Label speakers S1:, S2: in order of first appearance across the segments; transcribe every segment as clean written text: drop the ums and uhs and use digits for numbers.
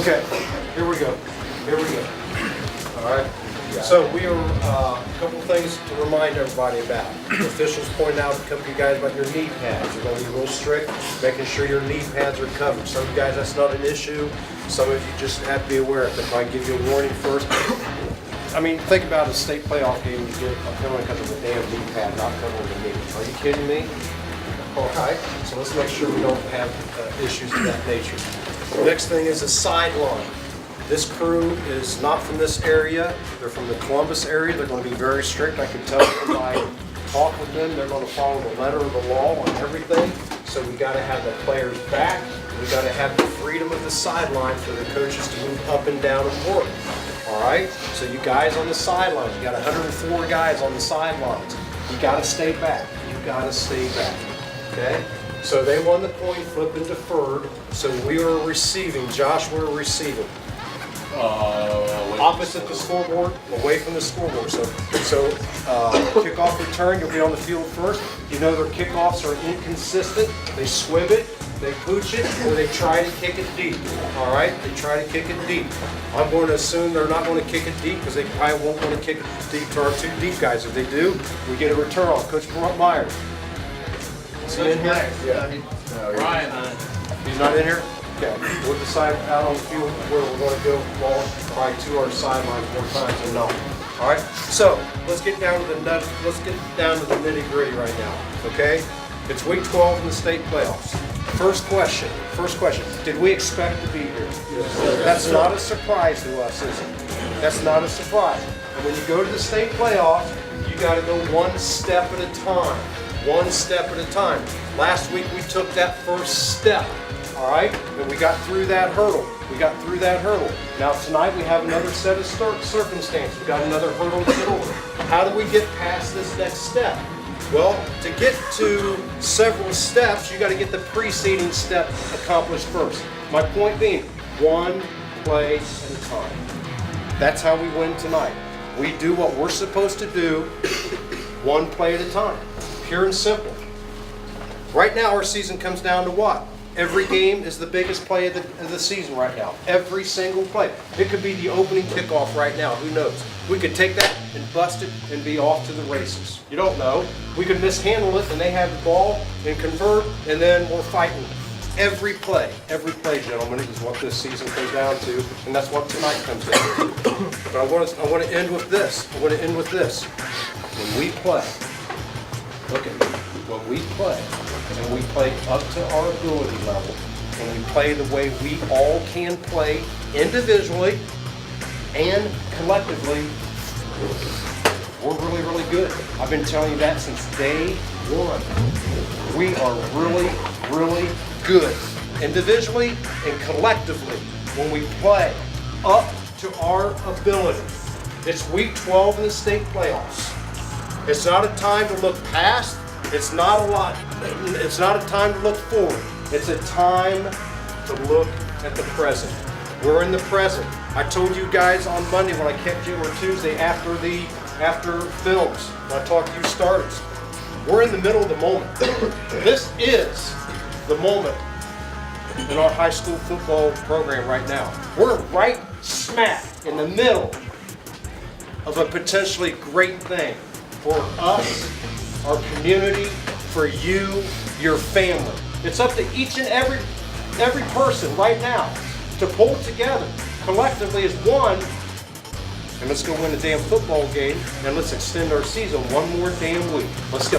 S1: Okay, here we go. Here we go. All right. So we are a couple things to remind everybody about. The officials pointed out to a couple of you guys about your knee pads. You're going to be real strict, making sure your knee pads are covered. Some of you guys, that's not an issue. Some of you just have to be aware. They'll probably give you a warning first. I mean, think about a state playoff game. You get a penalty because of a damn knee pad not covering the knee. Are you kidding me? All right. So let's make sure we don't have issues of that nature. The next thing is a sideline. This crew is not from this area. They're from the Columbus area. They're going to be very strict. I can tell from my talk with them, they're going to follow the letter of the law on everything. So we got to have the players back. We got to have the freedom of the sideline for the coaches to move up and down and work. All right? So you guys on the sidelines, you got 104 guys on the sidelines. You got to stay back. You got to stay back. Okay? So they won the coin flip and deferred. So we are receiving. Josh, we're receiving. Opposite the scoreboard, away from the scoreboard. So kickoff return, you'll be on the field first. You know their kickoffs are inconsistent. They swib it, they pooch it, or they try to kick it deep. All right, they try to kick it deep. I'm going to assume they're not going to kick it deep because they probably won't want to kick it deep to our two deep guys. If they do, we get a return on Coach Myers. Is he in here? Yeah.
S2: Ryan.
S1: He's not in here? Okay. We'll decide out on the field where we're going to go ball probably to our sideline more times than not. All right. So let's get down to the nitty gritty right now. Okay. It's week 12 in the state playoffs. First question. Did we expect to be here? Yes. That's not a surprise to us, is it? That's not a surprise. And when you go to the state playoffs, you got to go one step at a time. One step at a time. Last week we took that first step. All right, and we got through that hurdle. Now tonight we have another set of circumstances. We got another hurdle to get over. How do we get past this next step? Well, to get to several steps, you got to get the preceding step accomplished first. My point being, one play at a time. That's how we win tonight. We do what we're supposed to do, one play at a time. Pure and simple. Right now our season comes down to what? Every game is the biggest play of the season right now. Every single play. It could be the opening kickoff right now. Who knows? We could take that and bust it and be off to the races. You don't know. We could mishandle it and they have the ball and convert and then we're fighting. Every play, gentlemen, is what this season comes down to, and that's what tonight comes down to. But I want to end with this. When we play, look at me. When we play, and we play up to our ability level, and we play the way we all can play individually and collectively, we're really, really good. I've been telling you that since day one. We are really, really good individually and collectively when we play up to our ability. It's week 12 in the state playoffs. It's not a time to look past. It's not a time to look forward. It's a time to look at the present. We're in the present. I told you guys on Monday when I kept you, or Tuesday after films, when I talked to you starters. We're in the middle of the moment. This is the moment in our high school football program right now. We're right smack in the middle of a potentially great thing for us, our community, for you, your family. It's up to each and every person right now to pull together collectively as one, and let's go win a damn football game, and let's extend our season one more damn week. Let's go.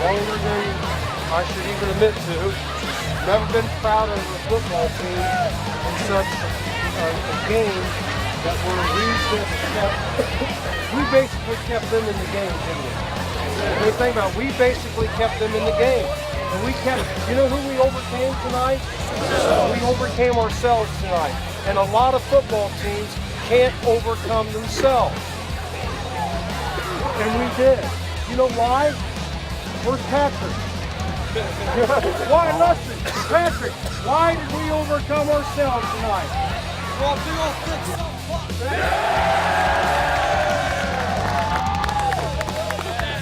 S1: longer than I should even admit to. Never been prouder of a football team in such a game that we basically kept them in the game, didn't we? When you think about it, we basically kept them in the game. And we kept, you know who we overcame tonight? We overcame ourselves tonight. And a lot of football teams can't overcome themselves. And we did. You know why? Where's Patrick? Why, listen, Patrick, why did we overcome ourselves tonight? Well, big old fix.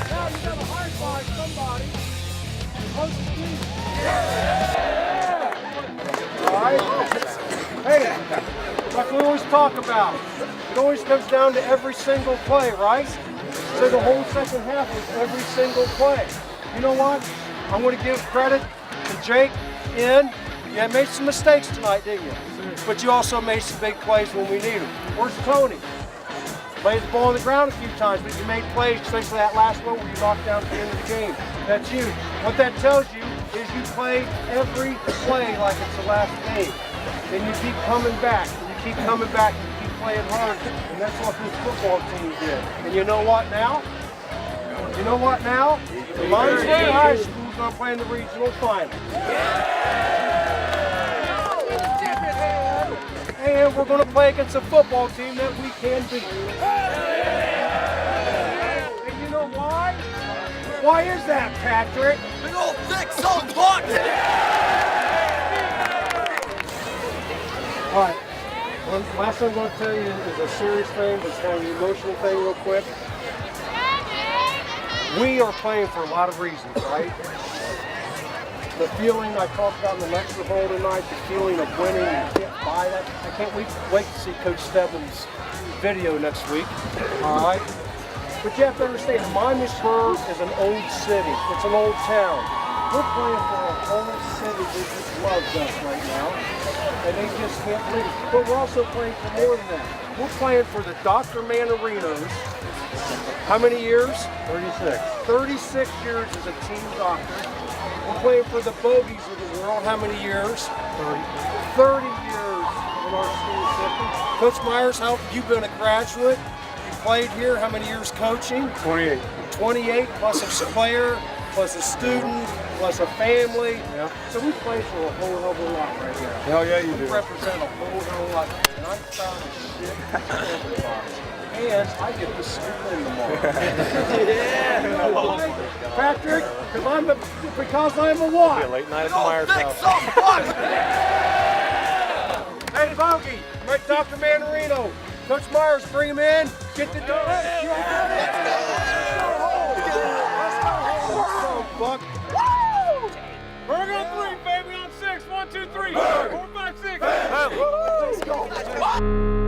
S1: Now you gotta high-five somebody. All right? Hey, like we always talk about, it always comes down to every single play, right? So the whole second half was every single play. You know what? I'm going to give credit to Jake in. You made some mistakes tonight, didn't you? But you also made some big plays when we need them. Where's Tony? Played the ball on the ground a few times, but you made plays, especially that last one where you knocked down at the end of the game. That's you. What that tells you is you play every play like it's the last game. And you keep coming back, and you keep coming back, and you keep playing hard. And that's what this football team did. And you know what now? You know what now? Miamisburg High School's going to play in the regional final. And we're going to play against a football team that we can beat. And you know why? Why is that, Patrick?
S2: Big old thick salt block!
S1: All right. One last thing I'm going to tell you is a serious thing, but it's kind of an emotional thing real quick. We are playing for a lot of reasons, right? The feeling I talked about in the lecture hall tonight, the feeling of winning, you can't buy that. I can't wait to see Coach Stebbins' video next week, all right? But you have to understand, Miamisburg is an old city. It's an old town. We're playing for a whole city that just loves us right now, and they just can't believe it. But we're also playing for more than that. We're playing for the Dr. Manarinos. How many years? 36. 36 years as a team doctor. We're playing for the Bogies of the world. How many years? 30 years in our school system. Coach Myers, how you've been a graduate? You played here. How many years coaching?
S3: 28.
S1: 28 plus a player, plus a student, plus a family.
S3: Yeah.
S1: So we play for a whole hell of a lot right here.
S3: Hell yeah, you
S1: We
S3: do.
S1: represent a whole hell of a lot. And I'm proud of shit for everybody. And I get to sleep in tomorrow.
S2: Yeah.
S1: You know why, Patrick? Because I'm a what?
S3: Be a late night at
S2: Big
S3: the
S2: old
S3: Myers
S2: thick
S3: house.
S2: salt block!
S1: Hey, Bogey, Dr. Manarino, Coach Myers, bring him in. Get the door. Let's go, Buck.
S3: We're on 3, baby, on 6. 1, 2, 3. 4, 5, 6.
S2: Let's go.